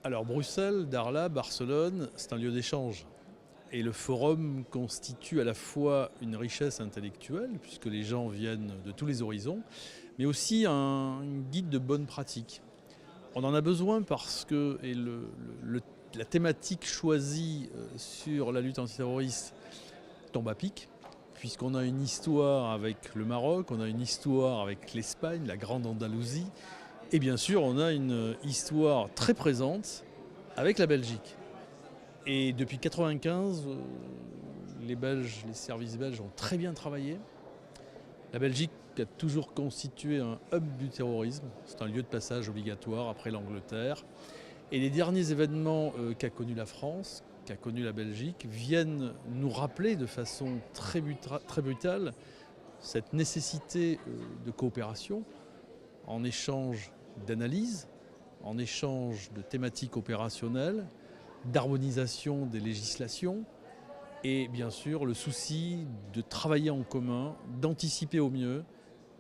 Alors Bruxelles, Darla, Barcelone, c'est un lieu d'échange. Et le forum constitue à la fois une richesse intellectuelle, puisque les gens viennent de tous les horizons, mais aussi un guide de bonne pratique. On en a besoin parce que la thématique choisie sur la lutte antiterroriste tombe à pic, puisqu'on a une histoire avec le Maroc, on a une histoire avec l'Espagne, la Grande Andalousie, et bien sûr on a une histoire très présente avec la Belgique. Et depuis 1995, les services belges ont très bien travaillé. La Belgique a toujours constitué un hub du terrorisme. C'est un lieu de passage obligatoire après l'Angleterre. Et les derniers événements qu'a connus la France, qu'a connus la Belgique, viennent nous rappeler de façon très brutale cette nécessité de coopération en échange d'analyses, en échange de thématiques opérationnelles, d'harmonisation des législations et bien sûr le souci de travailler en commun, d'anticiper au mieux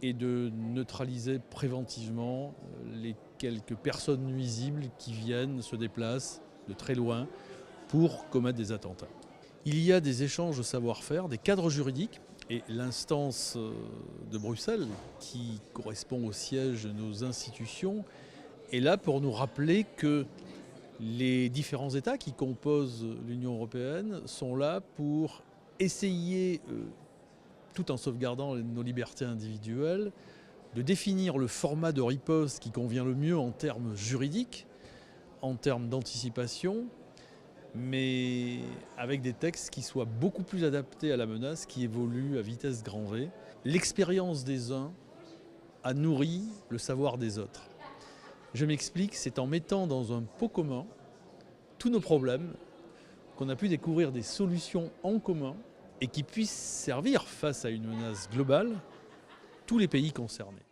et de neutraliser préventivement les quelques personnes nuisibles qui viennent, se déplacent de très loin pour commettre des attentats. Il y a des échanges de savoir-faire, des cadres juridiques et l'instance de Bruxelles qui correspond au siège de nos institutions est là pour nous rappeler que les différents États qui composent l'Union européenne sont là pour essayer, tout en sauvegardant nos libertés individuelles, de définir le format de riposte qui convient le mieux en termes juridiques, en termes d'anticipation, mais avec des textes qui soient beaucoup plus adaptés à la menace qui évolue à vitesse grand V. L'expérience des uns a nourri le savoir des autres. Je m'explique, c'est en mettant dans un pot commun tous nos problèmes qu'on a pu découvrir des solutions en commun et qui puissent servir face à une menace globale tous les pays concernés.